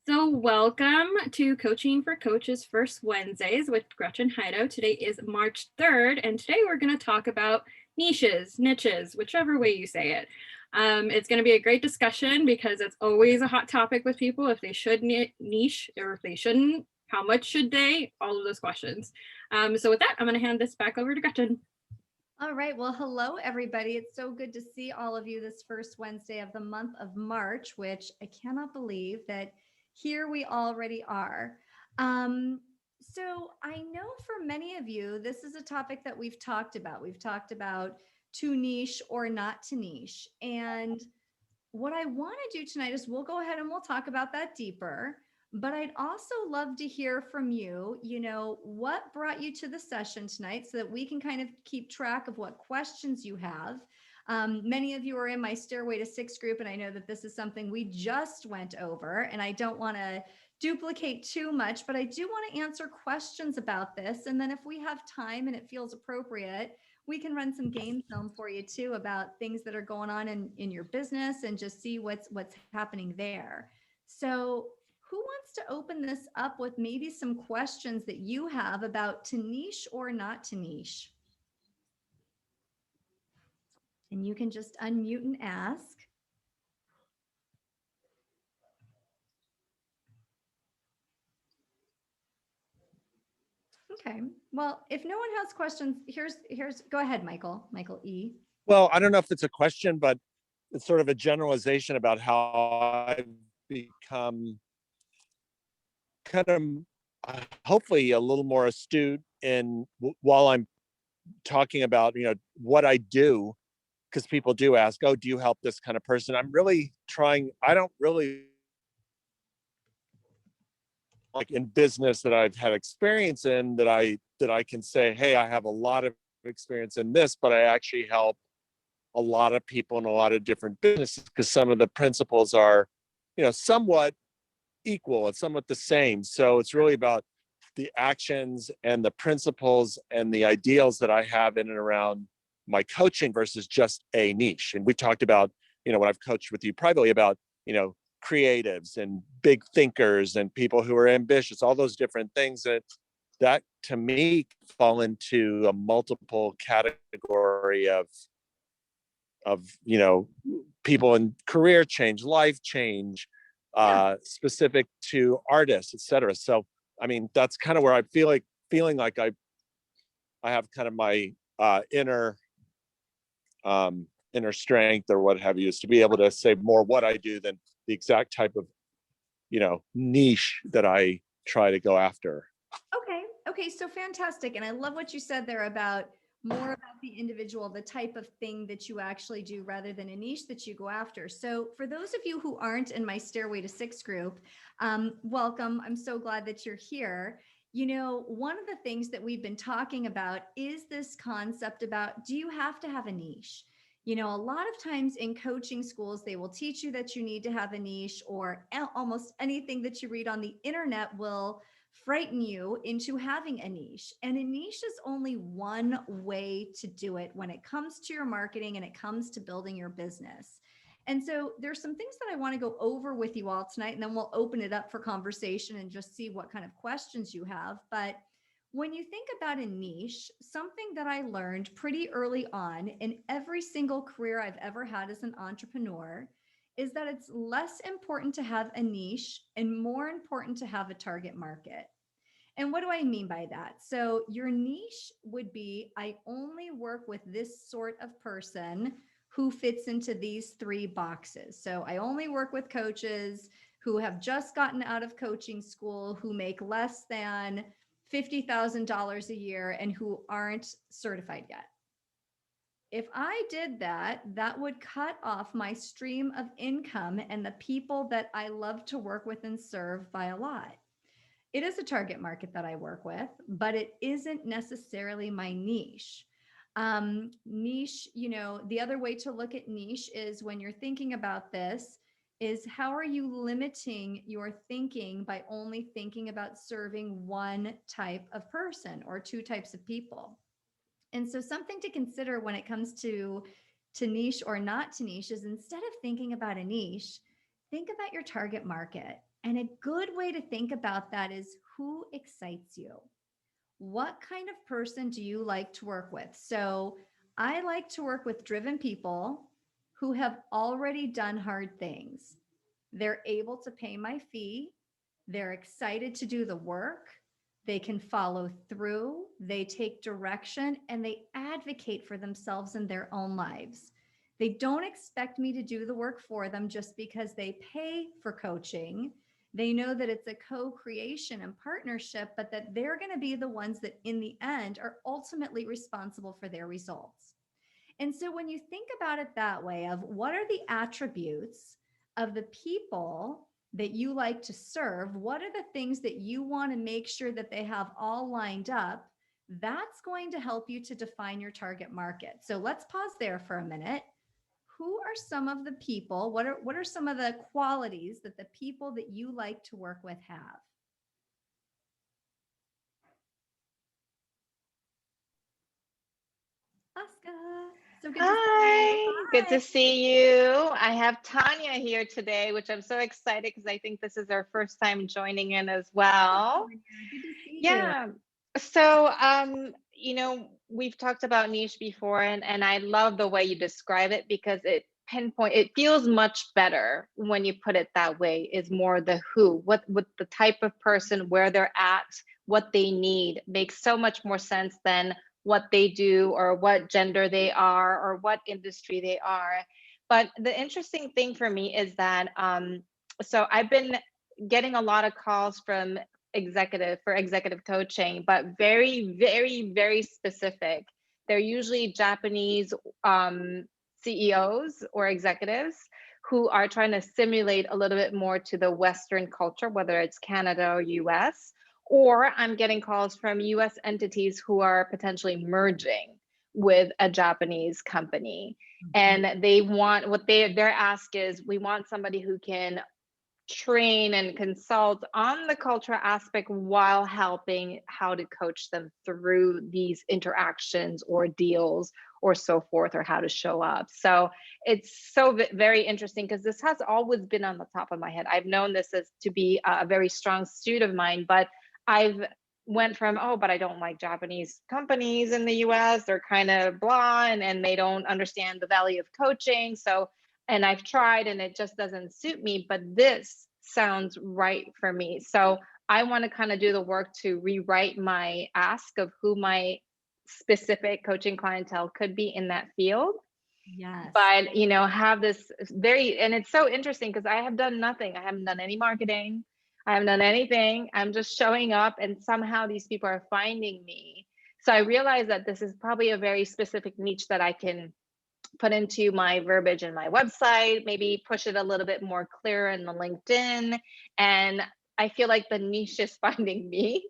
So, welcome to Coaching for Coaches First Wednesdays with Gretchen Heido. Today is March 3rd, and today we're going to talk about niches, whichever way you say it. It's going to be a great discussion because it's always a hot topic with people if they should niche or if they shouldn't, how much should they, all of those questions. So, with that, I'm going to hand this back over to Gretchen. All right. Well, hello, everybody. It's so good to see all of you this first Wednesday of the month of March, which I cannot believe that here we already are. So I know for many of you, this is a topic that we've talked about. We've talked about to niche or not to niche. And what I want to do tonight is we'll go ahead and we'll talk about that deeper. But I'd also love to hear from you, what brought you to the session tonight so that we can kind of keep track of what questions you have. Many of you are in my Stairway to Six group, and I know that this is something we just went over, and I don't want to duplicate too much, but I do want to answer questions about this. And then if we have time and it feels appropriate, we can run some game film for you too about things that are going on in your business and just see what's happening there. So who wants to open this up with maybe some questions that you have about to niche or not to niche? And you can just unmute and ask. Okay. Well, if no one has questions, here's go ahead, Michael E. Well, I don't know if it's a question, but it's sort of a generalization about how I've become kind of hopefully a little more astute in while I'm talking about, what I do, because people do ask, oh, do you help this kind of person? I'm really trying, I don't really like in business that I've had experience in that I can say, hey, I have a lot of experience in this, but I actually help a lot of people in a lot of different businesses because some of the principles are, somewhat equal and somewhat the same. So it's really about the actions and the principles and the ideals that I have in and around my coaching versus just a niche. And we talked about, when I've coached with you privately about, creatives and big thinkers and people who are ambitious, all those different things that to me fall into a multiple category of people in career change, life change, specific to artists, etc. So I mean, that's kind of where I feeling like I have kind of my inner strength or what have you, is to be able to say more what I do than the exact type of niche that I try to go after. Okay, so fantastic. And I love what you said there about more about the individual, the type of thing that you actually do rather than a niche that you go after. So for those of you who aren't in my Stairway to Six group, welcome. I'm so glad that you're here. One of the things that we've been talking about is this concept about, do you have to have a niche? A lot of times in coaching schools, they will teach you that you need to have a niche, or almost anything that you read on the internet will frighten you into having a niche. And a niche is only one way to do it when it comes to your marketing and it comes to building your business. And so there's some things that I want to go over with you all tonight, and then we'll open it up for conversation and just see what kind of questions you have. But when you think about a niche, something that I learned pretty early on in every single career I've ever had as an entrepreneur is that it's less important to have a niche and more important to have a target market. And what do I mean by that? So, your niche would be, I only work with this sort of person who fits into these three boxes. So, I only work with coaches who have just gotten out of coaching school, who make less than $50,000 a year, and who aren't certified yet. If I did that, that would cut off my stream of income and the people that I love to work with and serve by a lot. It is a target market that I work with, but it isn't necessarily my niche. Niche, the other way to look at niche is when you're thinking about this, is how are you limiting your thinking by only thinking about serving one type of person or two types of people? And so something to consider when it comes to niche or not to niche is, instead of thinking about a niche, think about your target market. And a good way to think about that is, who excites you? What kind of person do you like to work with? So I like to work with driven people who have already done hard things. They're able to pay my fee. They're excited to do the work. They can follow through. They take direction and they advocate for themselves in their own lives. They don't expect me to do the work for them just because they pay for coaching. They know that it's a co-creation and partnership, but that they're going to be the ones that in the end are ultimately responsible for their results. And so when you think about it that way, of what are the attributes of the people that you like to serve, what are the things that you want to make sure that they have all lined up, that's going to help you to define your target market. So let's pause there for a minute. Who are some of the people, what are some of the qualities that the people that you like to work with have? Aska, so good to see you. Hi, good Hi. to see you. I have Tanya here today, which I'm so excited because I think this is our first time joining in as well. Tanya, good to see you. Yeah. So, we've talked about niche before, and I love the way you describe it because it feels much better when you put it that way. Is more the who, what the type of person, where they're at, what they need makes so much more sense than what they do or what gender they are or what industry they are. But the interesting thing for me is that so I've been getting a lot of calls from executive coaching, but very, very, very specific. They're usually Japanese CEOs or executives who are trying to simulate a little bit more to the Western culture, whether it's Canada or US, or I'm getting calls from US entities who are potentially merging with a Japanese company. And they want their ask is, we want somebody who can train and consult on the cultural aspect while helping how to coach them through these interactions or deals or so forth, or how to show up. So it's so very interesting because this has always been on the top of my head. I've known this as to be a very strong suit of mine, but I've went from, oh, but I don't like Japanese companies in the US. They're kind of blah, and they don't understand the value of coaching. So, and I've tried and it just doesn't suit me, but this sounds right for me. So I want to kind of do the work to rewrite my ask of who my specific coaching clientele could be in that field. Yes. But, have this and it's so interesting because I have done nothing. I haven't done any marketing. I haven't done anything. I'm just showing up and somehow these people are finding me. So I realize that this is probably a very specific niche that I can put into my verbiage in my website, maybe push it a little bit more clear in the LinkedIn. And I feel like the niche is finding me.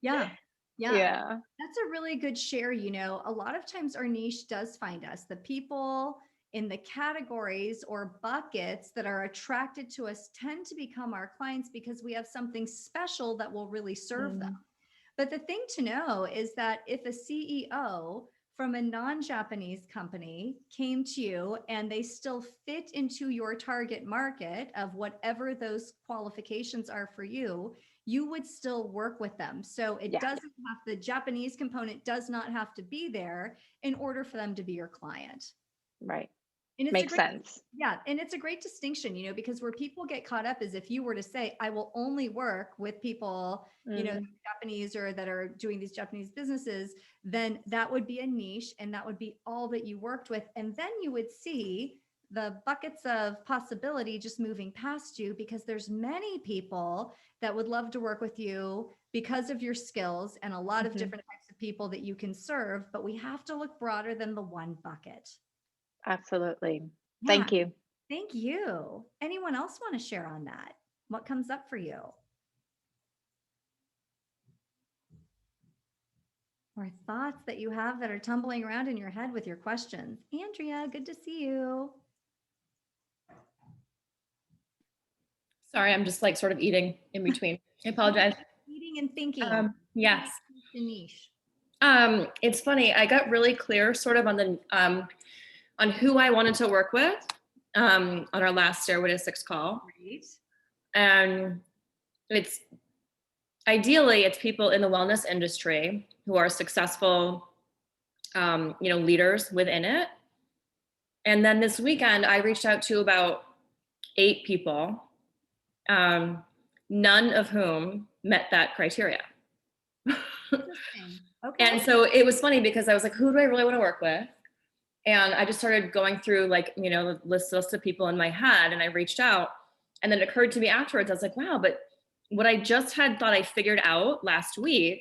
Yeah. Yeah. That's a really good share. A lot of times our niche does find us. The people in the categories or buckets that are attracted to us tend to become our clients because we have something special that will really serve them. But the thing to know is that if a CEO from a non-Japanese company came to you and they still fit into your target market of whatever those qualifications are for you, you would still work with them. So it doesn't have, the Japanese component does not have to be there in order for them to be your client. Right. And it's Makes sense. Yeah. And it's a great distinction, because where people get caught up is if you were to say, I will only work with people, Japanese or that are doing these Japanese businesses, then that would be a niche and that would be all that you worked with. And then you would see the buckets of possibility just moving past you because there's many people that would love to work with you because of your skills and a lot of different types of people that you can serve. But we have to look broader than the one bucket. Absolutely. Yeah. Thank you. Thank you. Anyone else want to share on that? What comes up for you? Or thoughts that you have that are tumbling around in your head with your questions? Andrea, good to see you. Sorry, I'm just like sort of eating in between. I apologize. Eating and thinking. Yes. The niche. It's funny. I got really clear sort of on the on who I wanted to work with on our last Stairway to Six call. Great. And it's ideally it's people in the wellness industry who are successful, leaders within it. And then this weekend, I reached out to about 8 people, none of whom met that criteria. Interesting. Okay. And so it was funny because I was like, who do I really want to work with? And I just started going through the list of people in my head, and I reached out, and then it occurred to me afterwards, I was like, wow, but what I just had thought I figured out last week,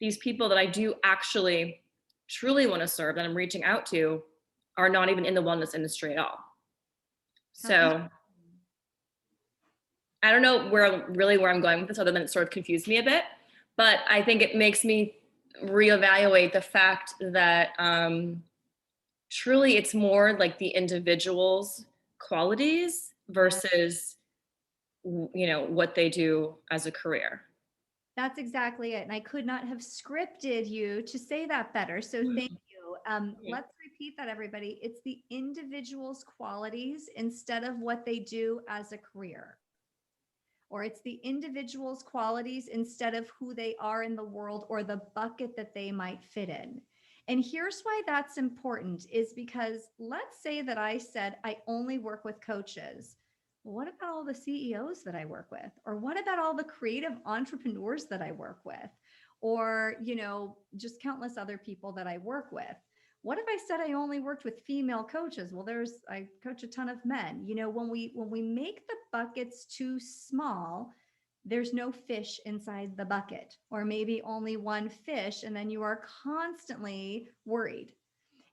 these people that I do actually truly want to serve that I'm reaching out to are not even in the wellness industry at all. So I don't know where I'm going with this, other than it sort of confused me a bit, but I think it makes me reevaluate the fact that truly it's more like the individual's qualities versus what they do as a career. That's exactly it. And I could not have scripted you to say that better. So thank you. Let's repeat that, everybody. It's the individual's qualities instead of what they do as a career. Or it's the individual's qualities instead of who they are in the world or the bucket that they might fit in. And here's why that's important is because let's say that I said, I only work with coaches. What about all the CEOs that I work with? Or what about all the creative entrepreneurs that I work with? Or, just countless other people that I work with. What if I said I only worked with female coaches? Well, I coach a ton of men. When we make the buckets too small, there's no fish inside the bucket, or maybe only one fish, and then you are constantly worried.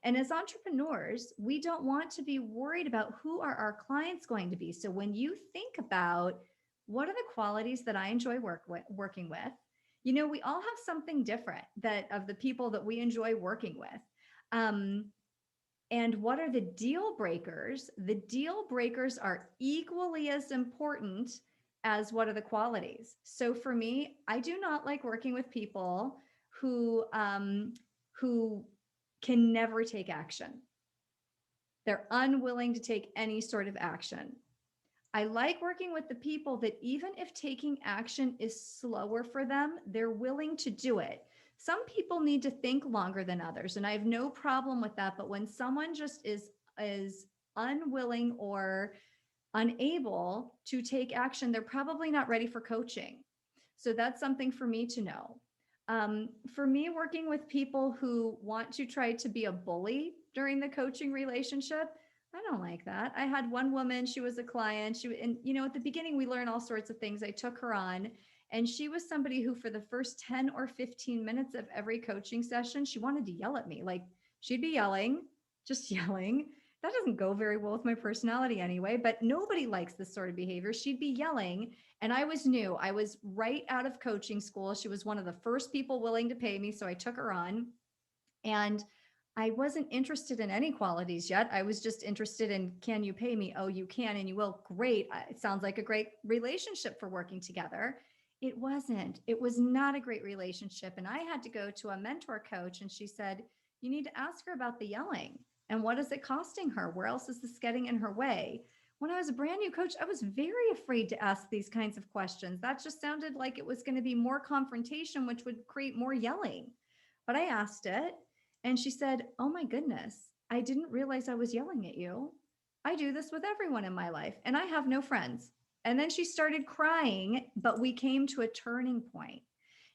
And as entrepreneurs, we don't want to be worried about who are our clients going to be. So when you think about what are the qualities that I enjoy working with, we all have something different of the people that we enjoy working with. And what are the deal breakers? The deal breakers are equally as important as what are the qualities. So for me, I do not like working with people who can never take action. They're unwilling to take any sort of action. I like working with the people that even if taking action is slower for them, they're willing to do it. Some people need to think longer than others, and I have no problem with that. But when someone just is unwilling or unable to take action, they're probably not ready for coaching. So that's something for me to know. For me, working with people who want to try to be a bully during the coaching relationship, I don't like that. I had one woman, she was a client. At the beginning, we learn all sorts of things. I took her on, and she was somebody who for the first 10 or 15 minutes of every coaching session, she wanted to yell at me. Like she'd be yelling, just yelling. That doesn't go very well with my personality anyway, but nobody likes this sort of behavior. She'd be yelling, and I was new. I was right out of coaching school. She was one of the first people willing to pay me, so I took her on. And I wasn't interested in any qualities yet. I was just interested in, can you pay me? Oh, you can and you will. Great. It sounds like a great relationship for working together. It wasn't. It was not a great relationship. And I had to go to a mentor coach, and she said, you need to ask her about the yelling. And what is it costing her? Where else is this getting in her way? When I was a brand new coach, I was very afraid to ask these kinds of questions. That just sounded like it was going to be more confrontation, which would create more yelling. But I asked it, and she said, oh my goodness, I didn't realize I was yelling at you. I do this with everyone in my life, and I have no friends. And then she started crying, but we came to a turning point.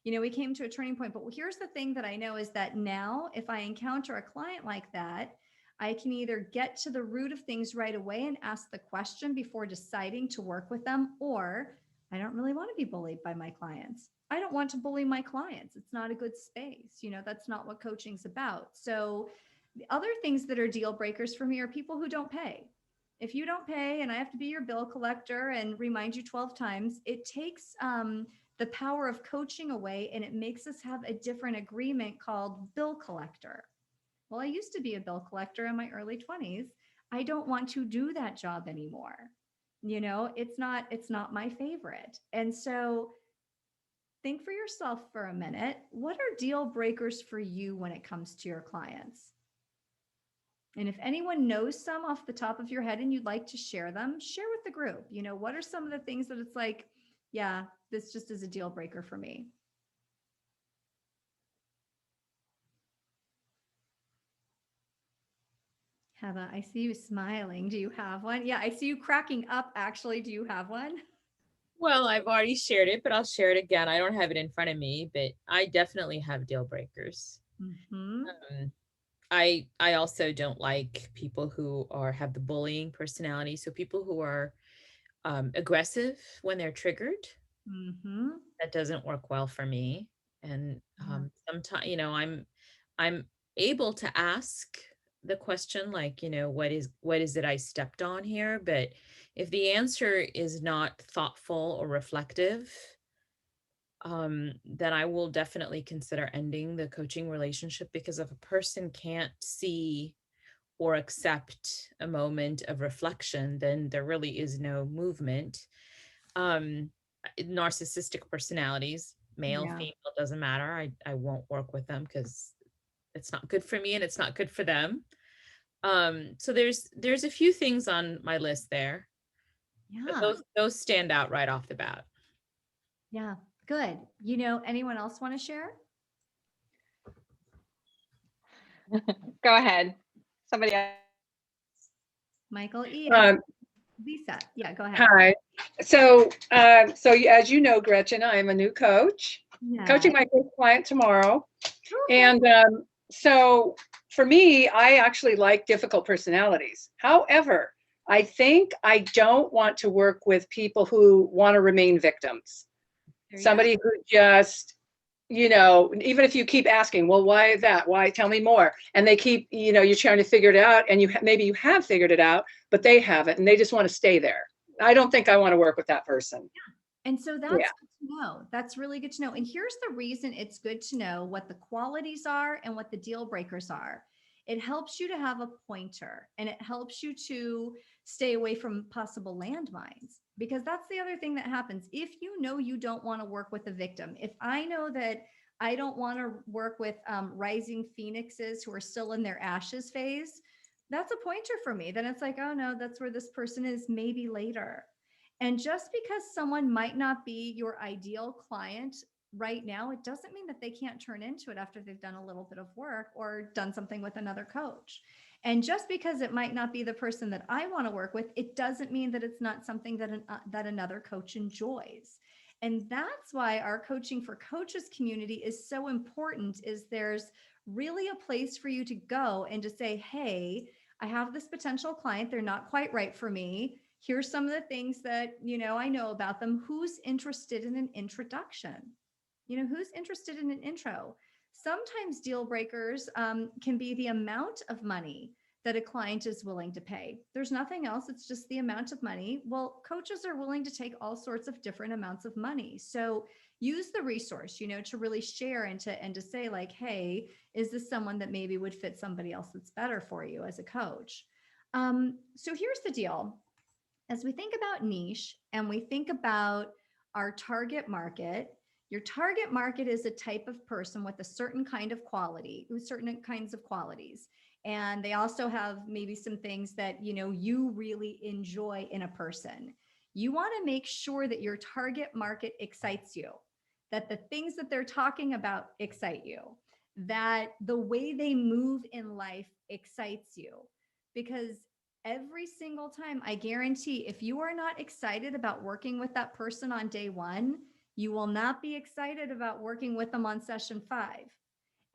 We came to a turning point. But here's the thing that I know is that now, if I encounter a client like that, I can either get to the root of things right away and ask the question before deciding to work with them, or I don't really want to be bullied by my clients. I don't want to bully my clients. It's not a good space. That's not what coaching's about. So the other things that are deal breakers for me are people who don't pay. If you don't pay and I have to be your bill collector and remind you 12 times, it takes the power of coaching away, and it makes us have a different agreement called bill collector. Well, I used to be a bill collector in my early 20s. I don't want to do that job anymore. It's not my favorite. And so think for yourself for a minute. What are deal breakers for you when it comes to your clients? And if anyone knows some off the top of your head and you'd like to share them, share with the group. What are some of the things that it's like, Yeah, this just is a deal breaker for me. Heba, I see you smiling. Do you have one? Yeah, I see you cracking up. Actually, do you have one? Well, I've already shared it, but I'll share it again. I don't have it in front of me, but I definitely have deal breakers. Mm-hmm. I also don't like people who have the bullying personality. So people who are aggressive when they're triggered, Mm-hmm. that doesn't work well for me. And Yeah. sometimes, I'm able to ask the question, like, what is it I stepped on here? But if the answer is not thoughtful or reflective, then I will definitely consider ending the coaching relationship, because if a person can't see or accept a moment of reflection, then there really is no movement. Um, Narcissistic personalities, male, Yeah. female, doesn't matter. I won't work with them because it's not good for me and it's not good for them. So there's a few things on my list there, but Yeah. those stand out right off the bat. Yeah. Good. Anyone else want to share? Go ahead. Somebody else. Michael E. Lisa. Yeah, go ahead. Hi. So as you know, Gretchen, I am a new coach, coaching my first client tomorrow. And so for me, I actually like difficult personalities. However, I think I don't want to work with people who want to remain victims. Somebody who just, even if you keep asking, well, why is that? Why? Tell me more. And they keep, you're trying to figure it out, and maybe you have figured it out, but they haven't, and they just want to stay there. I don't think I want to work with that person. And so that's good to know. That's really good to know. And here's the reason it's good to know what the qualities are and what the deal breakers are. It helps you to have a pointer, and it helps you to stay away from possible landmines, because that's the other thing that happens. If you don't want to work with a victim, if I know that I don't want to work with rising phoenixes who are still in their ashes phase, that's a pointer for me. Then it's like, oh no, that's where this person is, maybe later. And just because someone might not be your ideal client right now, it doesn't mean that they can't turn into it after they've done a little bit of work or done something with another coach. And just because it might not be the person that I want to work with, it doesn't mean that it's not something that another coach enjoys. And that's why our Coaching for Coaches community is so important, is there's really a place for you to go and to say, hey, I have this potential client. They're not quite right for me. Here's some of the things that, I know about them. Who's interested in an introduction? Who's interested in an intro? Sometimes deal breakers can be the amount of money that a client is willing to pay. There's nothing else. It's just the amount of money. Well, coaches are willing to take all sorts of different amounts of money. So use the resource, to really share and to say like, hey, is this someone that maybe would fit somebody else that's better for you as a coach? So here's the deal. As we think about niche and we think about our target market, your target market is a type of person with a certain kind of quality, with certain kinds of qualities. And they also have maybe some things that, you really enjoy in a person. You want to make sure that your target market excites you, that the things that they're talking about excite you, that the way they move in life excites you. Because every single time, I guarantee, if you are not excited about working with that person on day one, you will not be excited about working with them on session 5.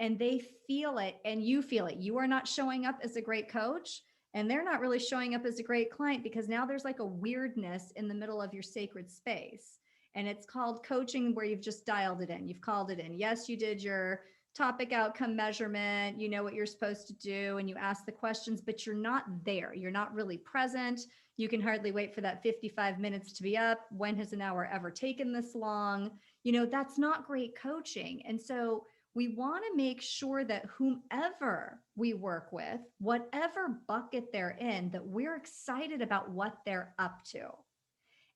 And they feel it and you feel it. You are not showing up as a great coach, and they're not really showing up as a great client, because now there's like a weirdness in the middle of your sacred space. And it's called coaching, where you've just dialed it in. You've called it in. Yes, you did your topic outcome measurement, you know what you're supposed to do, and you ask the questions, but you're not there. You're not really present. You can hardly wait for that 55 minutes to be up. When has an hour ever taken this long? That's not great coaching. And so we want to make sure that whomever we work with, whatever bucket they're in, that we're excited about what they're up to.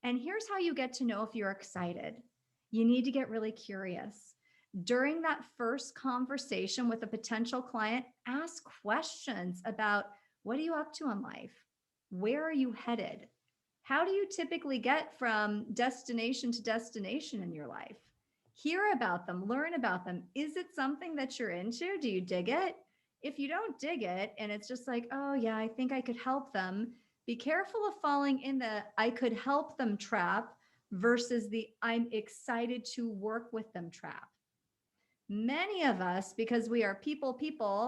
And here's how you get to know if you're excited. You need to get really curious. During that first conversation with a potential client, ask questions about, what are you up to in life? Where are you headed? How do you typically get from destination to destination in your life? Hear about them, learn about them. Is it something that you're into? Do you dig it? If you don't dig it and it's just like, oh, yeah, I think I could help them, be careful of falling in the I could help them trap versus the I'm excited to work with them trap. Many of us, because we are people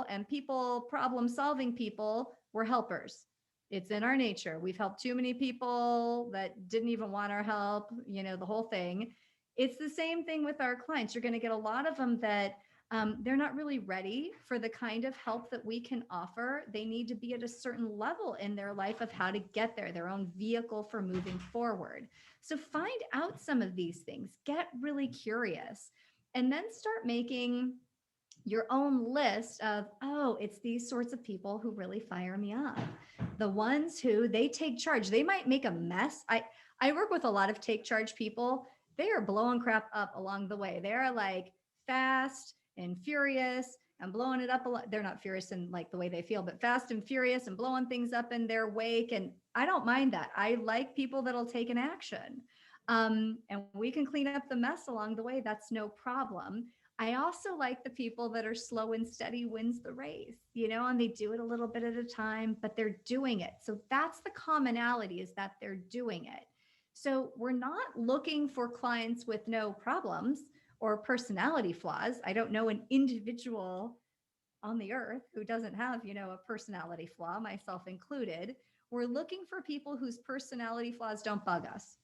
and people problem solving people, we're helpers. It's in our nature. We've helped too many people that didn't even want our help, the whole thing. It's the same thing with our clients. You're going to get a lot of them that they're not really ready for the kind of help that we can offer. They need to be at a certain level in their life of how to get there, their own vehicle for moving forward. So find out some of these things, get really curious, and then start making your own list of, oh, it's these sorts of people who really fire me up. The ones who they take charge. They might make a mess. I work with a lot of take charge people. They are blowing crap up along the way. They're like fast and furious and blowing it up a lot. They're not furious in like the way they feel, but fast and furious and blowing things up in their wake. And I don't mind that. I like people that'll take an action. And we can clean up the mess along the way. That's no problem. I also like the people that are slow and steady wins the race, and they do it a little bit at a time, but they're doing it. So that's the commonality, is that they're doing it. So we're not looking for clients with no problems or personality flaws. I don't know an individual on the earth who doesn't have, a personality flaw, myself included. We're looking for people whose personality flaws don't bug us.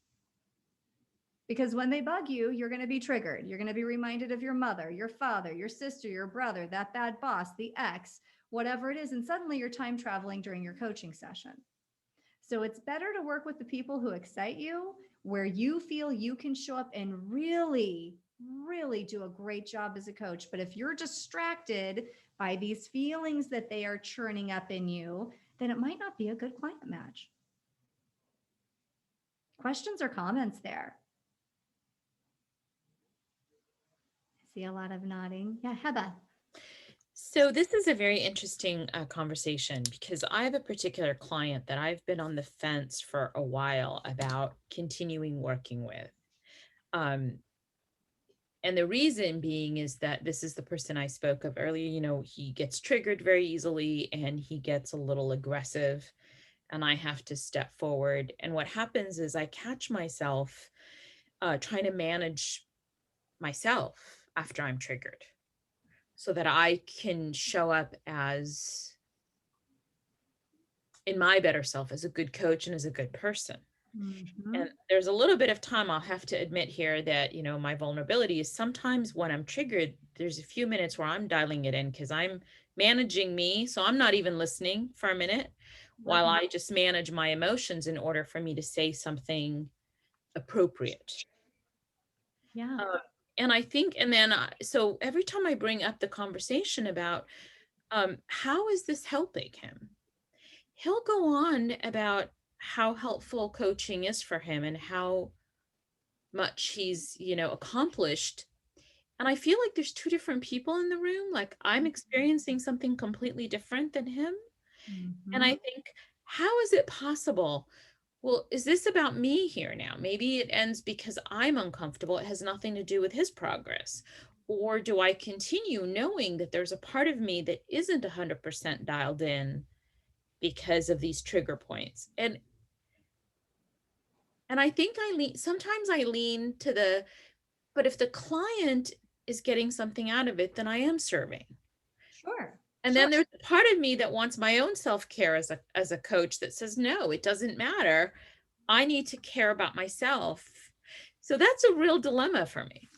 Because when they bug you, you're going to be triggered. You're going to be reminded of your mother, your father, your sister, your brother, that bad boss, the ex, whatever it is. And suddenly you're time traveling during your coaching session. So it's better to work with the people who excite you, where you feel you can show up and really, really do a great job as a coach. But if you're distracted by these feelings that they are churning up in you, then it might not be a good client match. Questions or comments there? See a lot of nodding. Yeah, Heba. So this is a very interesting conversation, because I have a particular client that I've been on the fence for a while about continuing working with. And the reason being is that this is the person I spoke of earlier. He gets triggered very easily and he gets a little aggressive, and I have to step forward. And what happens is I catch myself trying to manage myself after I'm triggered, so that I can show up as in my better self, as a good coach and as a good person. Mm-hmm. And there's a little bit of time, I'll have to admit here, that, my vulnerability is sometimes when I'm triggered, there's a few minutes where I'm dialing it in because I'm managing me. So I'm not even listening for a minute while I just manage my emotions in order for me to say something appropriate. Yeah. And I think, and then, so every time I bring up the conversation about how is this helping him, he'll go on about how helpful coaching is for him and how much he's, accomplished. And I feel like there's two different people in the room. Like I'm experiencing something completely different than him. Mm-hmm. And I think, how is it possible? Well, is this about me here now? Maybe it ends because I'm uncomfortable. It has nothing to do with his progress. Or do I continue knowing that there's a part of me that isn't 100% dialed in because of these trigger points? And I think sometimes I lean to but if the client is getting something out of it, then I am serving. Sure. And then there's a part of me that wants my own self-care as a coach that says, no, it doesn't matter. I need to care about myself. So that's a real dilemma for me.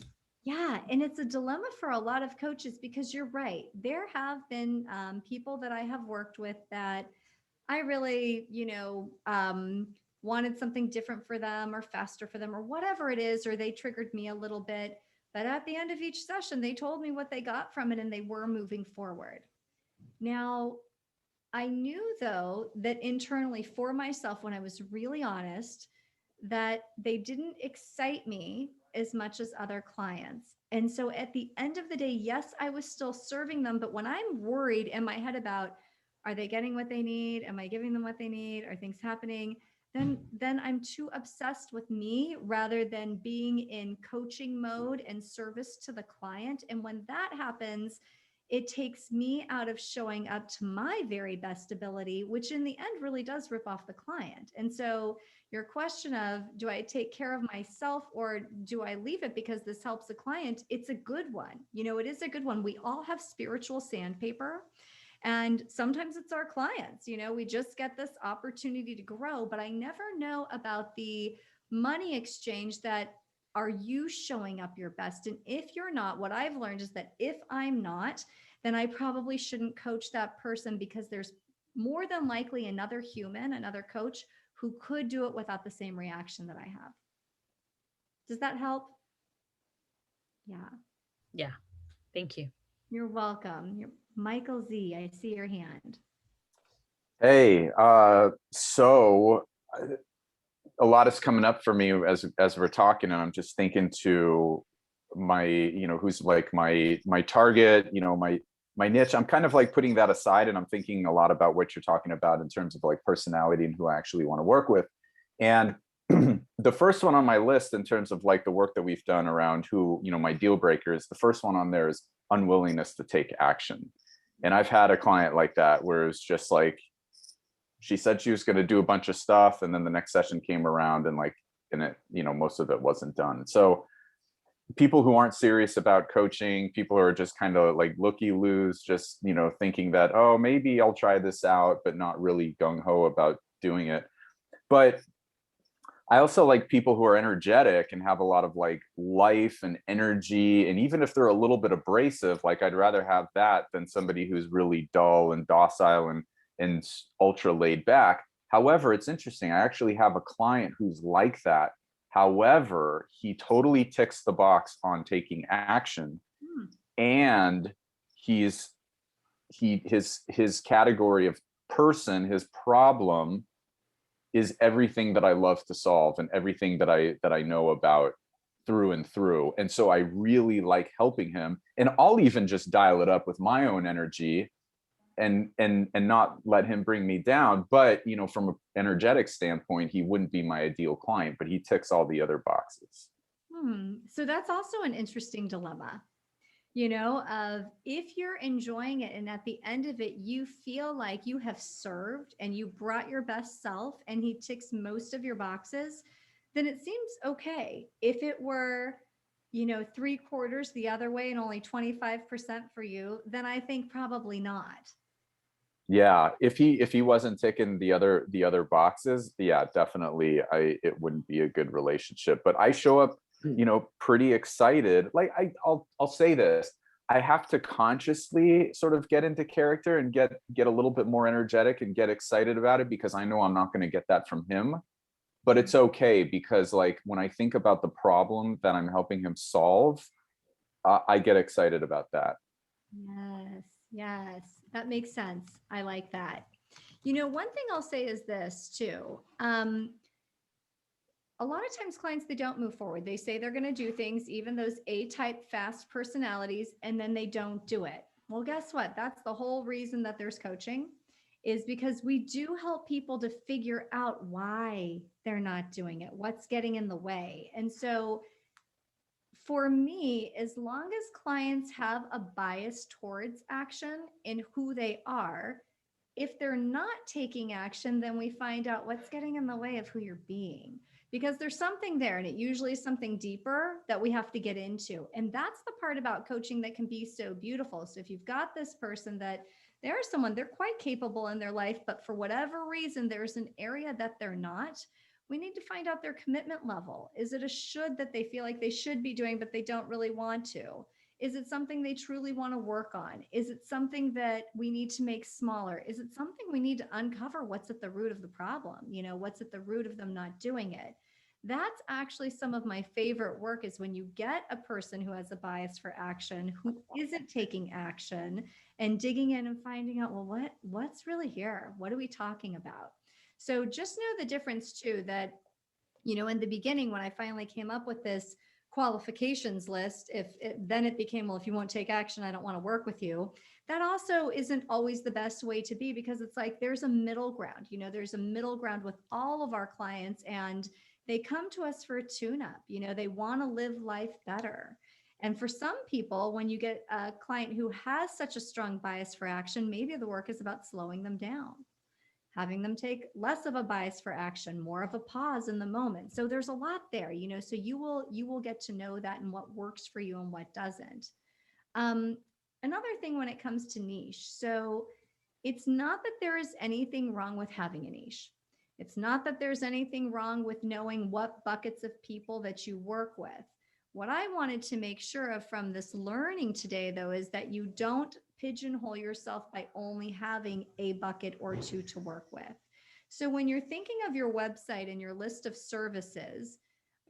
Yeah. And it's a dilemma for a lot of coaches, because you're right. There have been people that I have worked with that I really, wanted something different for them or faster for them or whatever it is, or they triggered me a little bit. But at the end of each session, they told me what they got from it and they were moving forward. Now, I knew, though, that internally for myself, when I was really honest, that they didn't excite me as much as other clients. And so at the end of the day, yes, I was still serving them. But when I'm worried in my head about, are they getting what they need? Am I giving them what they need? Are things happening? then I'm too obsessed with me rather than being in coaching mode and service to the client. And when that happens, it takes me out of showing up to my very best ability, which in the end really does rip off the client. And so your question of, do I take care of myself or do I leave it because this helps the client? It's a good one. You know, it is a good one. We all have spiritual sandpaper. And sometimes it's our clients, you know, we just get this opportunity to grow, but I never know about the money exchange that, are you showing up your best? And if you're not, what I've learned is that if I'm not, then I probably shouldn't coach that person, because there's more than likely another human, another coach who could do it without the same reaction that I have. Does that help? Yeah. Yeah. Thank you. You're welcome. You're Michael Z. I see your hand. Hey, so a lot is coming up for me as we're talking, and I'm just thinking to my, you know, who's like my target, you know, my niche. I'm kind of like putting that aside, and I'm thinking a lot about what you're talking about in terms of like personality and who I actually want to work with. And the first one on my list in terms of like the work that we've done around who, you know, my deal breakers, the first one on there is unwillingness to take action. And I've had a client like that where it's just like, she said she was going to do a bunch of stuff, and then the next session came around and it, you know, most of it wasn't done. So people who aren't serious about coaching, people who are just kind of like looky-loos, just, you know, thinking that, oh, maybe I'll try this out, but not really gung-ho about doing it. But I also like people who are energetic and have a lot of like life and energy. And even if they're a little bit abrasive, like I'd rather have that than somebody who's really dull and docile and ultra laid back. However, it's interesting. I actually have a client who's like that. However, he totally ticks the box on taking action. And his category of person, his problem, is everything that I love to solve and everything that I know about through and through. And so I really like helping him, and I'll even just dial it up with my own energy and not let him bring me down. But, you know, from an energetic standpoint, he wouldn't be my ideal client, but he ticks all the other boxes. So that's also an interesting dilemma, you know, of if you're enjoying it and at the end of it, you feel like you have served and you brought your best self and he ticks most of your boxes, then it seems okay. If it were, you know, 3/4 the other way and only 25% for you, then I think probably not. Yeah, if he wasn't ticking the other boxes, yeah, definitely it wouldn't be a good relationship. But I show up, you know, pretty excited. Like I'll say this, I have to consciously sort of get into character and get a little bit more energetic and get excited about it, because I know I'm not going to get that from him. But it's okay, because like when I think about the problem that I'm helping him solve, I get excited about that. Yes, that makes sense. I like that. You know, one thing I'll say is this too. A lot of times clients, they don't move forward. They say they're going to do things, even those A-type fast personalities, and then they don't do it. Well, guess what? That's the whole reason that there's coaching, is because we do help people to figure out why they're not doing it, what's getting in the way. And so for me, as long as clients have a bias towards action in who they are, if they're not taking action, then we find out what's getting in the way of who you're being, because there's something there, and it usually is something deeper that we have to get into. And that's the part about coaching that can be so beautiful. So if you've got this person that they're quite capable in their life, but for whatever reason, there's an area that they're not, we need to find out their commitment level. Is it a should that they feel like they should be doing, but they don't really want to? Is it something they truly want to work on? Is it something that we need to make smaller? Is it something we need to uncover what's at the root of the problem? You know, what's at the root of them not doing it? That's actually some of my favorite work, is when you get a person who has a bias for action, who isn't taking action, and digging in and finding out, well, what's really here? What are we talking about? So just know the difference too, that, you know, in the beginning, when I finally came up with this qualifications list, then it became, well, if you won't take action, I don't want to work with you. That also isn't always the best way to be, because it's like there's a middle ground. There's a middle ground with all of our clients, and they come to us for a tune-up. They want to live life better. And for some people, when you get a client who has such a strong bias for action, maybe the work is about slowing them down, having them take less of a bias for action, more of a pause in the moment. So there's a lot there, so you will get to know that and what works for you and what doesn't. Another thing when it comes to niche, so it's not that there is anything wrong with having a niche. It's not that there's anything wrong with knowing what buckets of people that you work with. What I wanted to make sure of from this learning today, though, is that you don't pigeonhole yourself by only having a bucket or two to work with. So when you're thinking of your website and your list of services,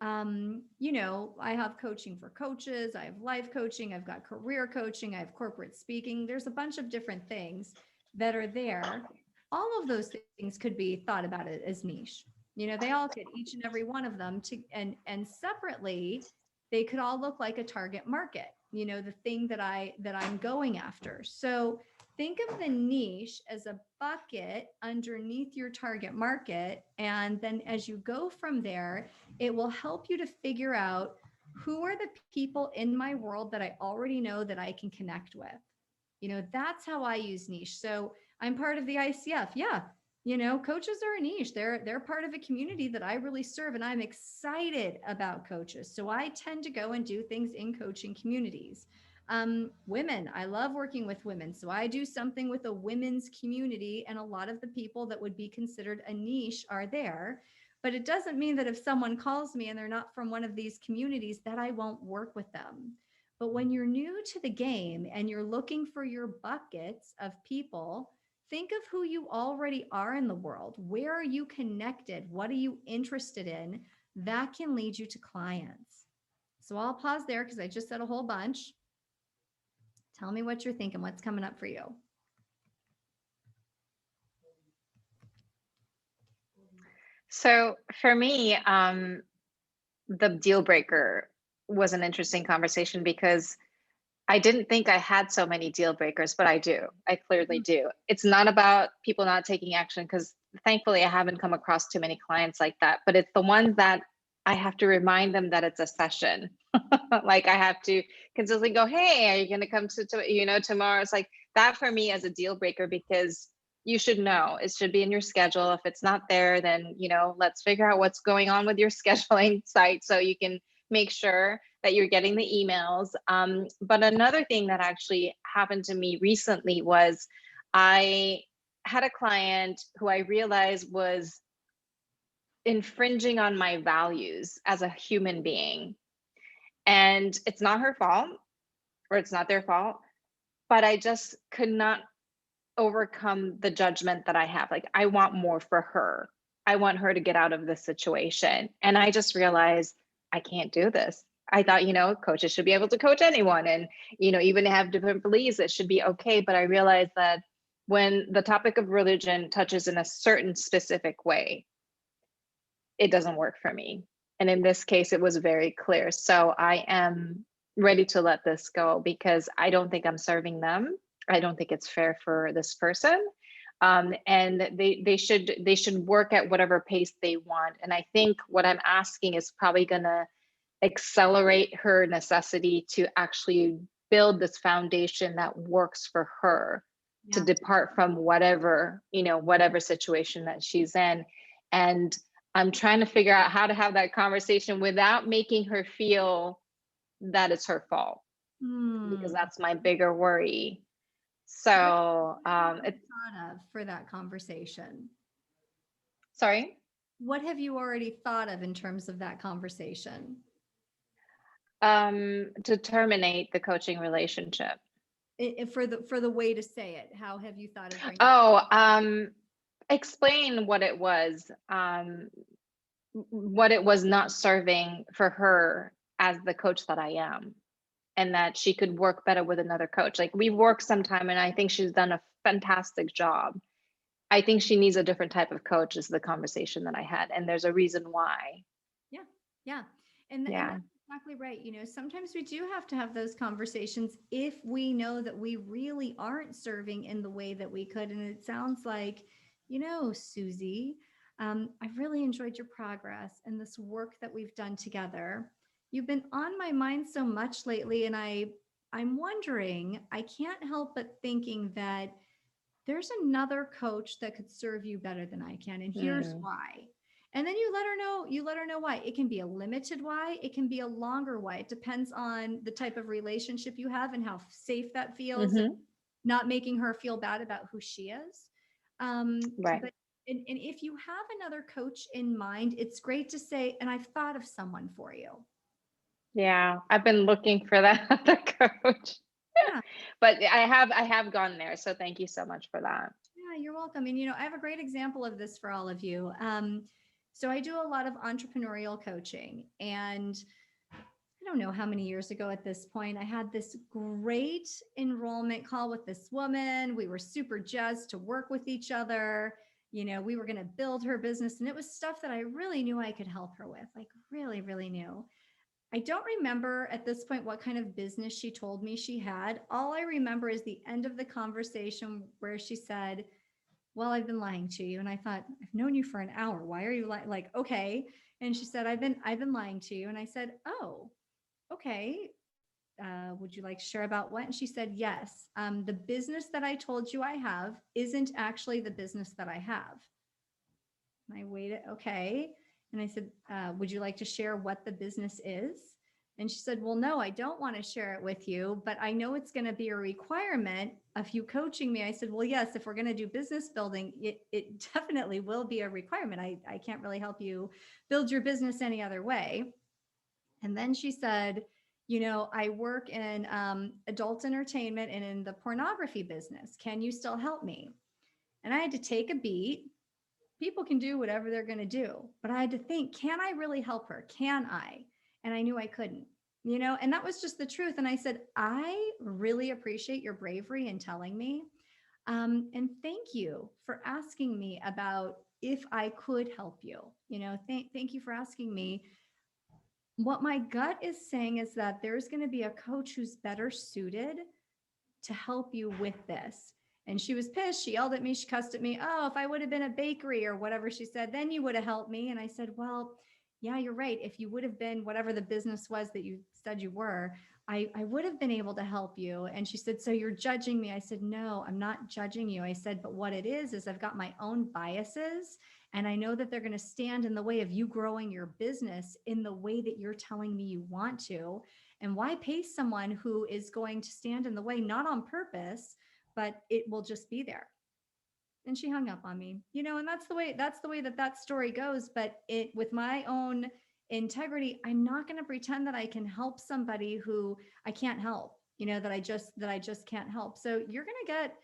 I have coaching for coaches, I have life coaching, I've got career coaching, I have corporate speaking. There's a bunch of different things that are there. All of those things could be thought about it as niche. They all could, each and every one of them, and separately, they could all look like a target market, the thing that I'm going after. So think of the niche as a bucket underneath your target market. And then as you go from there, it will help you to figure out who are the people in my world that I already know that I can connect with. That's how I use niche. So I'm part of the ICF. Yeah. Coaches are a niche. They're part of a community that I really serve, and I'm excited about coaches. So I tend to go and do things in coaching communities. Women, I love working with women. So I do something with a women's community, and a lot of the people that would be considered a niche are there. But it doesn't mean that if someone calls me and they're not from one of these communities, that I won't work with them. But when you're new to the game and you're looking for your buckets of people, think of who you already are in the world. Where are you connected? What are you interested in? That can lead you to clients. So I'll pause there because I just said a whole bunch. Tell me what you're thinking. What's coming up for you? So for me, the deal breaker was an interesting conversation because I didn't think I had so many deal breakers, but I do. I clearly do. It's not about people not taking action, because thankfully I haven't come across too many clients like that, but it's the ones that I have to remind them that it's a session. Like I have to consistently go, hey, are you going to come to tomorrow? It's like that for me as a deal breaker, because you should know it should be in your schedule. If it's not there, then, let's figure out what's going on with your scheduling site so you can make sure that you're getting the emails. But another thing that actually happened to me recently was I had a client who I realized was infringing on my values as a human being. And it's not her fault, or it's not their fault, but I just could not overcome the judgment that I have. Like, I want more for her. I want her to get out of this situation. And I just realized I can't do this. I thought, coaches should be able to coach anyone, and, even have different beliefs, it should be okay. But I realized that when the topic of religion touches in a certain specific way, it doesn't work for me. And in this case, it was very clear. So I am ready to let this go, because I don't think I'm serving them. I don't think it's fair for this person. And they should work at whatever pace they want. And I think what I'm asking is probably gonna accelerate her necessity to actually build this foundation that works for her, to depart from whatever situation that she's in. And I'm trying to figure out how to have that conversation without making her feel that it's her fault, because that's my bigger worry. So it's thought of for that conversation. Sorry? What have you already thought of in terms of that conversation? To terminate the coaching relationship. For the way to say it, how have you thought of? Explain what it was not serving for her as the coach that I am, and that she could work better with another coach. Like, we've worked some time, and I think she's done a fantastic job. I think she needs a different type of coach, is the conversation that I had, and there's a reason why. Yeah. And Exactly right. You know, sometimes we do have to have those conversations if we know that we really aren't serving in the way that we could. And it sounds like, Susie, I've really enjoyed your progress and this work that we've done together. You've been on my mind so much lately, and I'm wondering, I can't help but thinking that there's another coach that could serve you better than I can. And here's why. And then you let her know why. It can be a limited why, it can be a longer why. It depends on the type of relationship you have and how safe that feels, and not making her feel bad about who she is. Right. But and if you have another coach in mind, it's great to say, and I've thought of someone for you. Yeah, I've been looking for that other coach. Yeah. But I have gone there. So thank you so much for that. Yeah, you're welcome. And I have a great example of this for all of you. So I do a lot of entrepreneurial coaching, and I don't know how many years ago at this point, I had this great enrollment call with this woman. We were super jazzed to work with each other. We were going to build her business, and it was stuff that I really knew I could help her with, like really, really knew. I don't remember at this point what kind of business she told me she had. All I remember is the end of the conversation where she said, well, I've been lying to you. And I thought, I've known you for an hour. Why are you like, okay. And she said, I've been lying to you. And I said, oh, okay. Would you like to share about what? And she said, yes. The business that I told you I have isn't actually the business that I have. And I waited. Okay. And I said, would you like to share what the business is? And she said, well, no, I don't want to share it with you, but I know it's going to be a requirement of you coaching me. I said, well, yes, if we're going to do business building, it definitely will be a requirement. I can't really help you build your business any other way. And then she said, I work in adult entertainment and in the pornography business. Can you still help me? And I had to take a beat. People can do whatever they're going to do, but I had to think, can I really help her? Can I? And I knew I couldn't, and that was just the truth. And I said, I really appreciate your bravery in telling me. And thank you for asking me about if I could help you. Thank you for asking me. What my gut is saying is that there's going to be a coach who's better suited to help you with this. And she was pissed. She yelled at me. She cussed at me. Oh, if I would have been a bakery or whatever she said, then you would have helped me. And I said, well, yeah, you're right. If you would have been whatever the business was that you said you were, I would have been able to help you. And she said, so you're judging me? I said, no, I'm not judging you. I said, but what it is I've got my own biases, and I know that they're going to stand in the way of you growing your business in the way that you're telling me you want to. And why pay someone who is going to stand in the way, not on purpose, but it will just be there? And she hung up on me, and that's the way that story goes. But with my own integrity, I'm not going to pretend that I can help somebody who I can't help, that I just can't help. So you're going to get,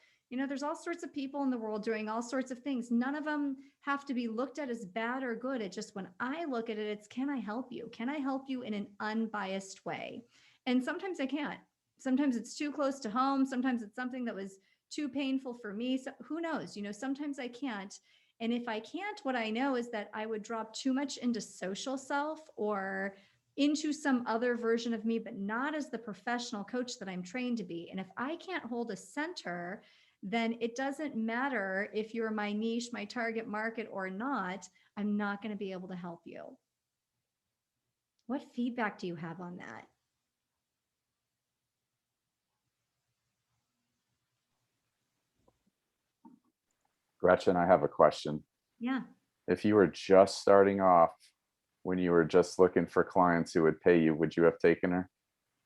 there's all sorts of people in the world doing all sorts of things. None of them have to be looked at as bad or good. It just, when I look at it, it's, can I help you? Can I help you in an unbiased way? And sometimes I can't. Sometimes it's too close to home. Sometimes it's something that was too painful for me. So who knows? Sometimes I can't. And if I can't, what I know is that I would drop too much into social self or into some other version of me, but not as the professional coach that I'm trained to be. And if I can't hold a center, then it doesn't matter if you're my niche, my target market or not. I'm not going to be able to help you. What feedback do you have on that? Gretchen, I have a question. Yeah. If you were just starting off, when you were just looking for clients who would pay you, would you have taken her?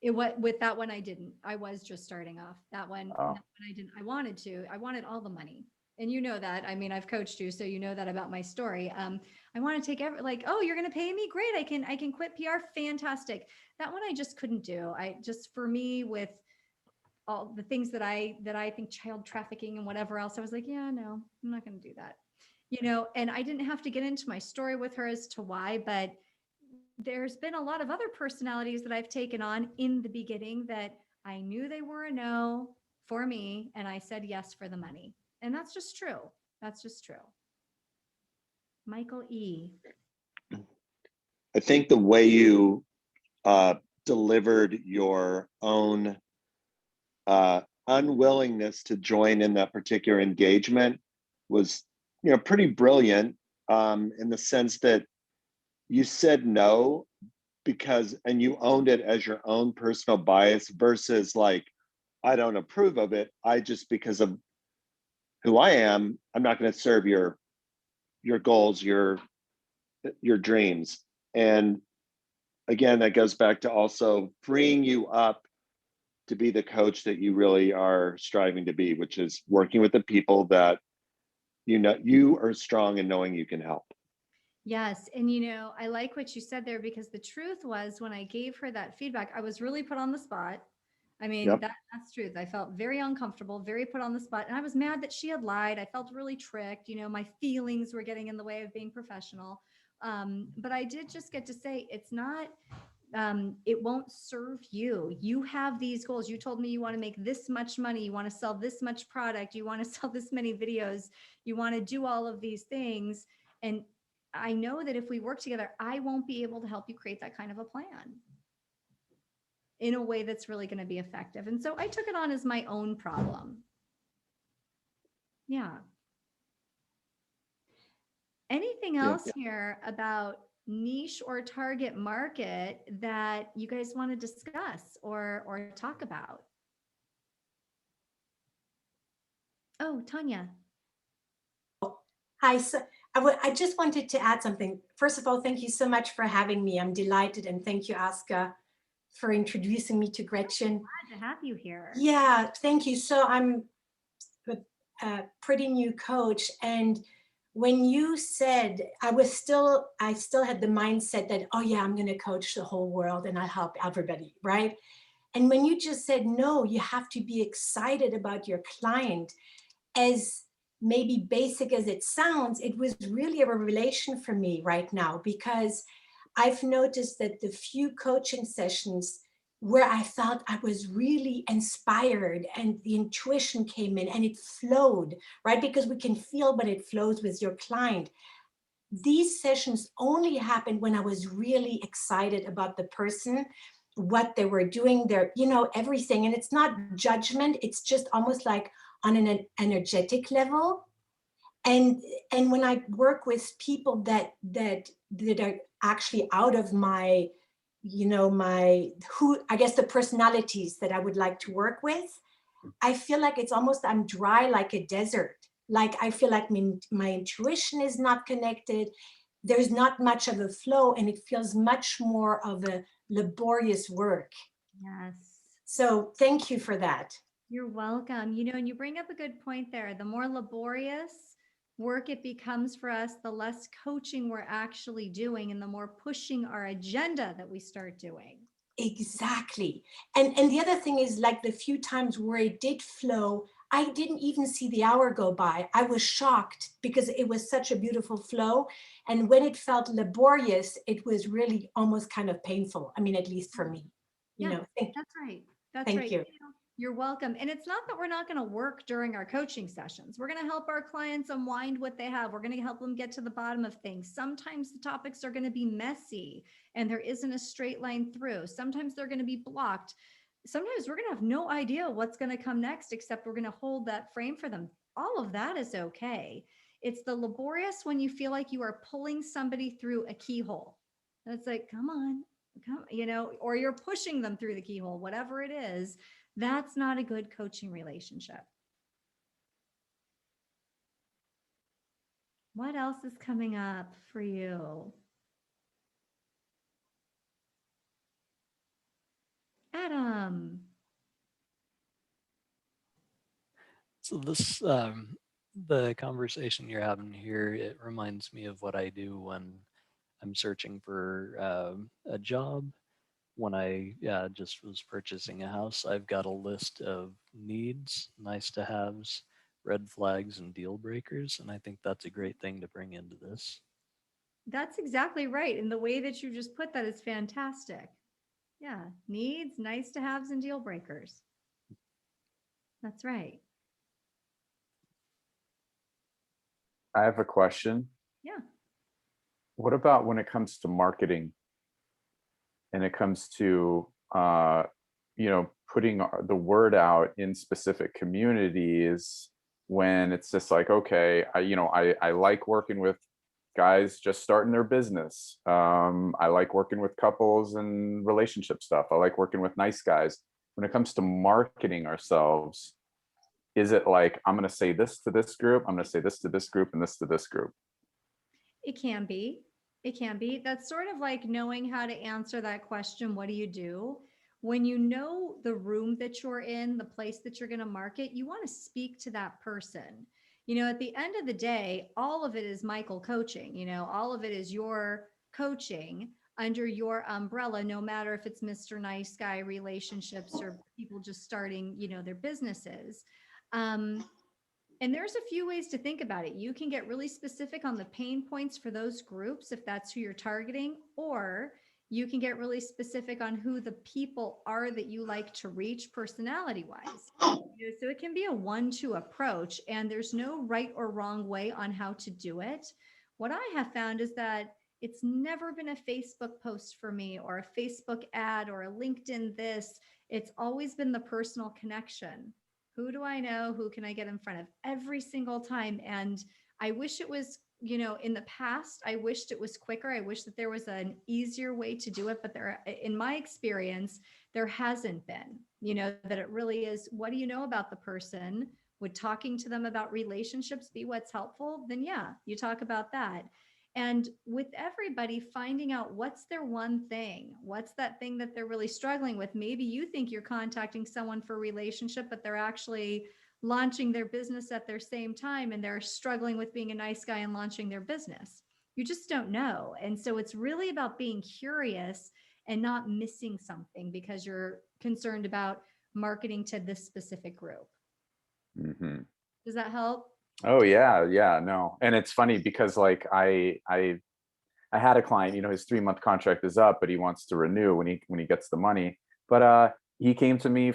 With that one, I didn't. I was just starting off. That one, Oh. I didn't. I wanted all the money. And you know that. I mean, I've coached you, so you know that about my story. I want to take oh, you're going to pay me? Great. I can quit PR. Fantastic. That one I just couldn't do. For me, with all the things that I think, child trafficking and whatever else, I was like, yeah, no, I'm not going to do that. And I didn't have to get into my story with her as to why, but there's been a lot of other personalities that I've taken on in the beginning that I knew they were a no for me, and I said yes for the money. And that's just true. That's just true. Michael E. I think the way you delivered your own unwillingness to join in that particular engagement was, pretty brilliant, in the sense that you said no and you owned it as your own personal bias versus like, I don't approve of it. I just, because of who I am, I'm not going to serve your goals, your dreams. And again, that goes back to also freeing you up to be the coach that you really are striving to be, which is working with the people that you are strong in knowing you can help. Yes. And I like what you said there, because the truth was, when I gave her that feedback, I was really put on the spot. I mean, Yep. that's truth. I felt very uncomfortable, very put on the spot. And I was mad that she had lied. I felt really tricked. My feelings were getting in the way of being professional. But I did just get to say, it's not, it won't serve you. You have these goals. You told me you want to make this much money. You want to sell this much product. You want to sell this many videos. You want to do all of these things. And I know that if we work together, I won't be able to help you create that kind of a plan in a way that's really going to be effective. And so I took it on as my own problem. Yeah. Anything else here about niche or target market that you guys want to discuss or talk about? Oh, Tanya. Hi, so I just wanted to add something. First of all, thank you so much for having me. I'm delighted, and thank you, Aska, for introducing me to Gretchen. Glad to have you here. Yeah, thank you. So I'm a pretty new coach, and when you said, I still had the mindset that, oh yeah, I'm going to coach the whole world and I'll help everybody, right? And when you just said, no, you have to be excited about your client, as maybe basic as it sounds, it was really a revelation for me right now, because I've noticed that the few coaching sessions where I felt I was really inspired and the intuition came in and it flowed, right? Because we can feel when it flows with your client. These sessions only happened when I was really excited about the person, what they were doing, their, everything. And it's not judgment, it's just almost like on an energetic level. And when I work with people that are actually out of my, the personalities that I would like to work with, I feel like it's almost, I'm dry like a desert. Like I feel like my intuition is not connected. There's not much of a flow, and it feels much more of a laborious work. Yes. So thank you for that. You're welcome. And you bring up a good point there. The more laborious work it becomes for us, the less coaching we're actually doing, and the more pushing our agenda that we start doing. Exactly. And the other thing is, like, the few times where it did flow, I didn't even see the hour go by. I was shocked because it was such a beautiful flow. And when it felt laborious, it was really almost kind of painful. I mean, at least for me. That's right. Thank you. You're welcome. And it's not that we're not going to work during our coaching sessions. We're going to help our clients unwind what they have. We're going to help them get to the bottom of things. Sometimes the topics are going to be messy and there isn't a straight line through. Sometimes they're going to be blocked. Sometimes we're going to have no idea what's going to come next, except we're going to hold that frame for them. All of that is okay. It's the laborious when you feel like you are pulling somebody through a keyhole. And it's like, come on, or you're pushing them through the keyhole, whatever it is. That's not a good coaching relationship. What else is coming up for you? Adam. So this, the conversation you're having here, it reminds me of what I do when I'm searching for a job. When I just was purchasing a house, I've got a list of needs, nice to haves, red flags, and deal breakers. And I think that's a great thing to bring into this. That's exactly right. And the way that you just put that is fantastic. Yeah. Needs, nice to haves, and deal breakers. That's right. I have a question. Yeah. What about when it comes to marketing and it comes to putting the word out in specific communities, when it's just like, okay, I like working with guys just starting their business. I like working with couples and relationship stuff. I like working with nice guys. When it comes to marketing ourselves, is it like, I'm going to say this to this group, I'm going to say this to this group, and this to this group? It can be. It can be. That's sort of like knowing how to answer that question. What do you do? When you know the room that you're in, the place that you're going to market, you want to speak to that person. At the end of the day, all of it is Michael coaching, all of it is your coaching under your umbrella, no matter if it's Mr. Nice Guy relationships or people just starting, their businesses. And there's a few ways to think about it. You can get really specific on the pain points for those groups, if that's who you're targeting, or you can get really specific on who the people are that you like to reach personality wise. So it can be a 1-2 approach, and there's no right or wrong way on how to do it. What I have found is that it's never been a Facebook post for me, or a Facebook ad, or a LinkedIn this. It's always been the personal connection. Who do I know? Who can I get in front of every single time? And I wish it was, in the past, I wished it was quicker. I wish that there was an easier way to do it. But there, in my experience, there hasn't been, that it really is, what do you know about the person? Would talking to them about relationships be what's helpful? Then yeah, you talk about that. And with everybody, finding out what's their one thing, what's that thing that they're really struggling with. Maybe you think you're contacting someone for a relationship, but they're actually launching their business at their same time, and they're struggling with being a nice guy and launching their business. You just don't know. And so it's really about being curious and not missing something because you're concerned about marketing to this specific group. Mm-hmm. Does that help? Oh yeah, no. And it's funny because like I had a client, his 3-month contract is up, but he wants to renew when he gets the money. But he came to me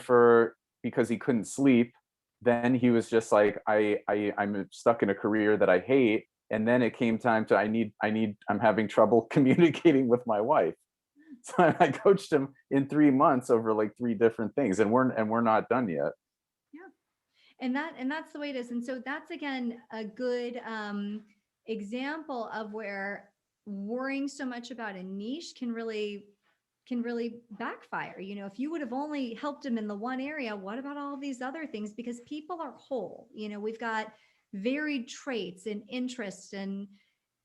because he couldn't sleep. Then he was just like, I'm stuck in a career that I hate. And then it came time to I'm having trouble communicating with my wife. So I coached him in 3 months over like 3 different things, and we're not done yet. And that's the way it is. And so that's, again, a good example of where worrying so much about a niche can really backfire. If you would have only helped them in the one area, what about all these other things? Because people are whole. We've got varied traits and interests. And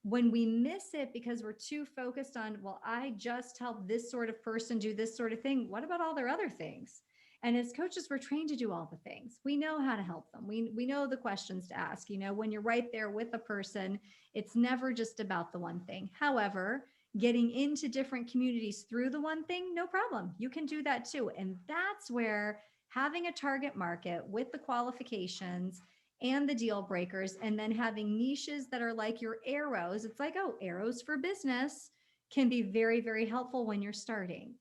when we miss it because we're too focused on, well, I just help this sort of person do this sort of thing, what about all their other things? And as coaches, we're trained to do all the things. We know how to help them. We know the questions to ask. When you're right there with a person, it's never just about the one thing. However, getting into different communities through the one thing, no problem. You can do that too. And that's where having a target market with the qualifications and the deal breakers, and then having niches that are like your arrows, it's like, oh, arrows for business, can be very, very helpful when you're starting.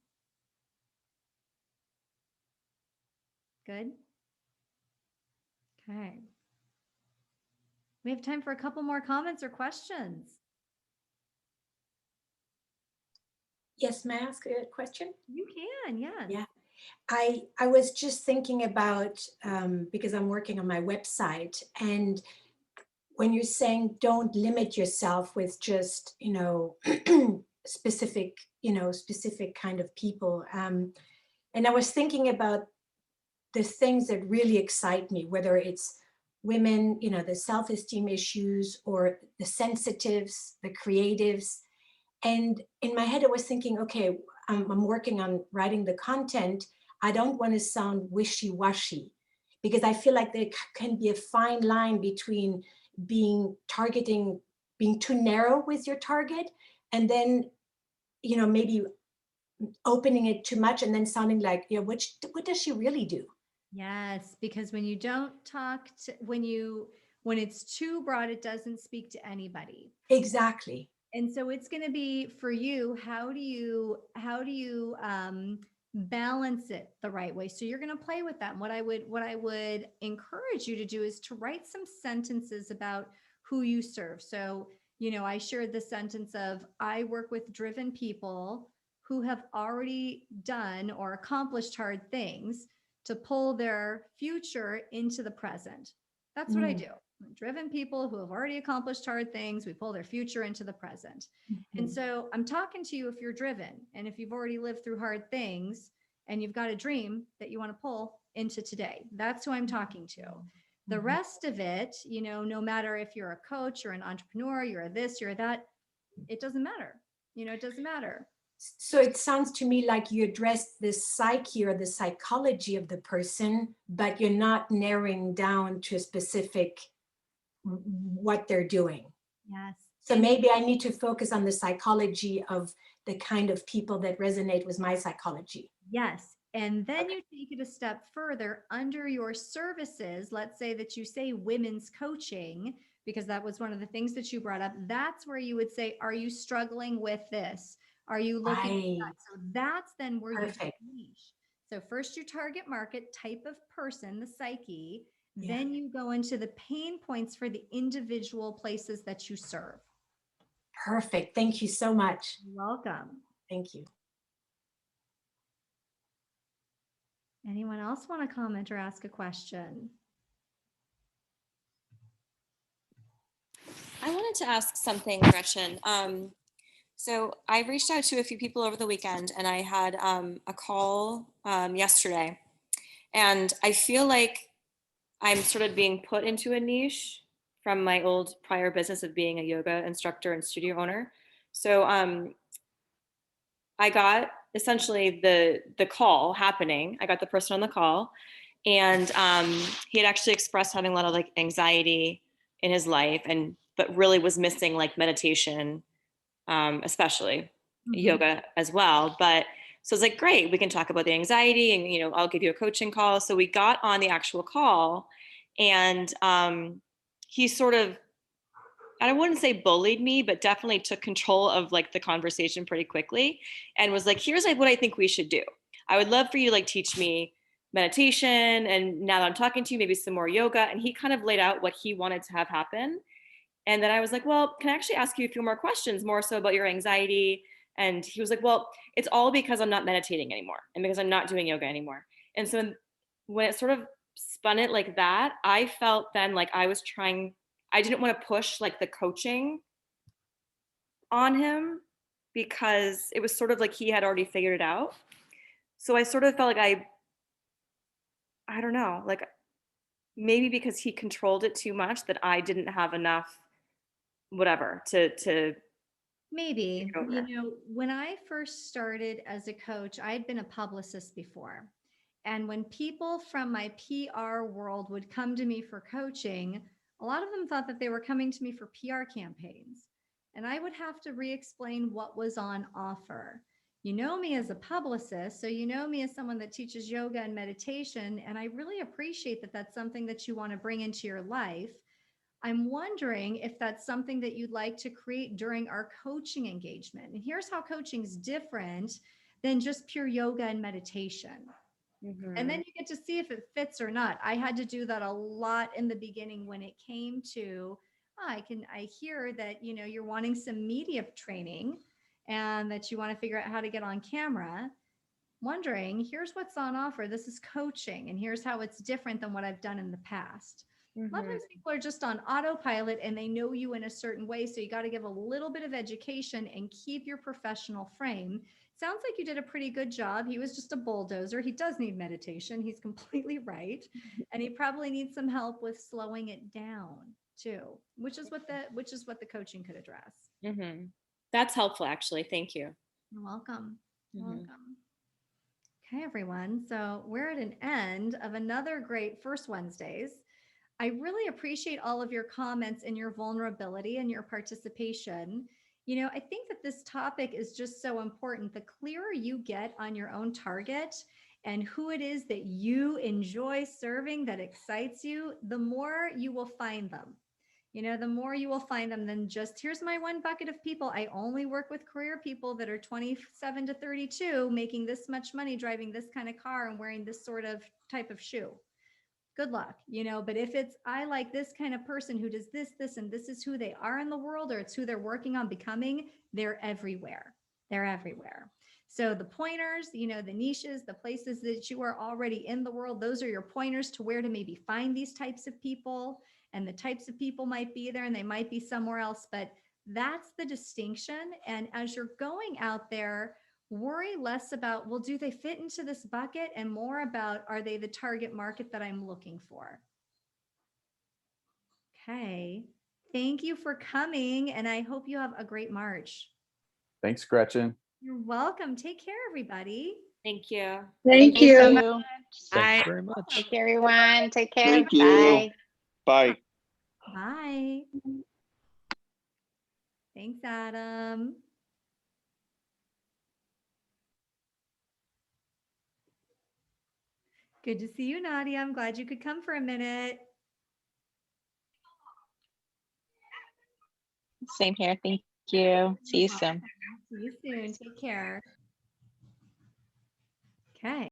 Good. Okay. We have time for a couple more comments or questions. Yes, may I ask a question? You can, yes. Yeah. I was just thinking about, because I'm working on my website, and when you're saying don't limit yourself with just, specific kind of people. And I was thinking about the things that really excite me, whether it's women, the self-esteem issues, or the sensitives, the creatives. And in my head, I was thinking, okay, I'm working on writing the content. I don't want to sound wishy-washy, because I feel like there can be a fine line between being too narrow with your target, and then, maybe opening it too much and then sounding like, what does she really do? Yes, because when you don't talk to, when it's too broad, it doesn't speak to anybody. Exactly. And so it's going to be for you, how do you balance it the right way? So you're going to play with that. And what I would encourage you to do is to write some sentences about who you serve. So, I shared the sentence of, I work with driven people who have already done or accomplished hard things to pull their future into the present. That's what I do. Driven people who have already accomplished hard things, we pull their future into the present. And so I'm talking to you if you're driven and if you've already lived through hard things and you've got a dream that you want to pull into today. That's who I'm talking to. The rest of it, you know, no matter if you're a coach or an entrepreneur, you're a this, you're that, it doesn't matter. You know, it doesn't matter. So it sounds to me like you address the psyche or the psychology of the person, but you're not narrowing down to a specific what they're doing. Yes. So maybe I need to focus on the psychology of the kind of people that resonate with my psychology. Yes. And then you take it a step further under your services. Let's say that you say women's coaching, because that was one of the things that you brought up. That's where you would say, are you struggling with this? Are you looking at that? So that's then where you niche. So first your target market type of person, the psyche, then you go into the pain points for the individual places that you serve. Perfect. Thank you so much. You're welcome. Thank you. Anyone else want to comment or ask a question? I wanted to ask something, Gretchen. So I reached out to a few people over the weekend and I had a call yesterday. And I feel like I'm sort of being put into a niche from my old prior business of being a yoga instructor and studio owner. So I got essentially the call happening. I got the person on the call and he had actually expressed having a lot of like anxiety in his life but really was missing like meditation, especially yoga as well. But so it's like, great, we can talk about the anxiety and, you know, I'll give you a coaching call. So we got on the actual call and he sort of, I wouldn't say bullied me, but definitely took control of like the conversation pretty quickly and was like, here's like what I think we should do. I would love for you to like teach me meditation. And now that I'm talking to you, maybe some more yoga. And he kind of laid out what he wanted to have happen. And then I was like, well, can I actually ask you a few more questions, more so about your anxiety? And he was like, well, it's all because I'm not meditating anymore and because I'm not doing yoga anymore. And so when it sort of spun it like that, I felt then like I didn't want to push like the coaching on him because it was sort of like he had already figured it out. So I sort of felt like I don't know, like maybe because he controlled it too much that I didn't have enough whatever to maybe. You know, when I first started as a coach, I had been a publicist before. And when people from my PR world would come to me for coaching, a lot of them thought that they were coming to me for PR campaigns. And I would have to re-explain what was on offer. You know me as a publicist, so you know me as someone that teaches yoga and meditation. And I really appreciate that that's something that you want to bring into your life. I'm wondering if that's something that you'd like to create during our coaching engagement. And here's how coaching is different than just pure yoga and meditation. And then you get to see if it fits or not. I had to do that a lot in the beginning when it came to, I hear that, you know, you're wanting some media training and that you want to figure out how to get on camera. Wondering, here's what's on offer. This is coaching and here's how it's different than what I've done in the past. A lot of times people are just on autopilot and they know you in a certain way. So you got to give a little bit of education and keep your professional frame. Sounds like you did a pretty good job. He was just a bulldozer. He does need meditation. He's completely right. And he probably needs some help with slowing it down too, which is what the coaching could address. That's helpful, actually. Thank you. You're welcome. You're welcome. Okay, everyone. So we're at an end of another great First Wednesdays. I really appreciate all of your comments and your vulnerability and your participation. You know, I think that this topic is just so important. The clearer you get on your own target and who it is that you enjoy serving, that excites you, the more you will find them. You know, the more you will find them than just, here's my one bucket of people. I only work with career people that are 27 to 32, making this much money, driving this kind of car and wearing this sort of type of shoe. Good luck, you know, but if it's, I like this kind of person who does this, and this is who they are in the world, or it's who they're working on becoming, they're everywhere. They're everywhere. So the pointers, you know, the niches, the places that you are already in the world, those are your pointers to where to maybe find these types of people. And the types of people might be there and they might be somewhere else, but that's the distinction. And as you're going out there, worry less about, well, do they fit into this bucket, and more about, are they the target market that I'm looking for? Okay. Thank you for coming, and I hope you have a great March. Thanks, Gretchen. You're welcome. Take care, everybody. Thank you. Thank so you. much. Thank you very much. Take care, everyone. Take care. Thank you. Bye. Bye. Bye. Thanks, Adam. Good to see you, Nadia. I'm glad you could come for a minute. Same here. Thank you. See you soon. See you soon. Take care. Okay.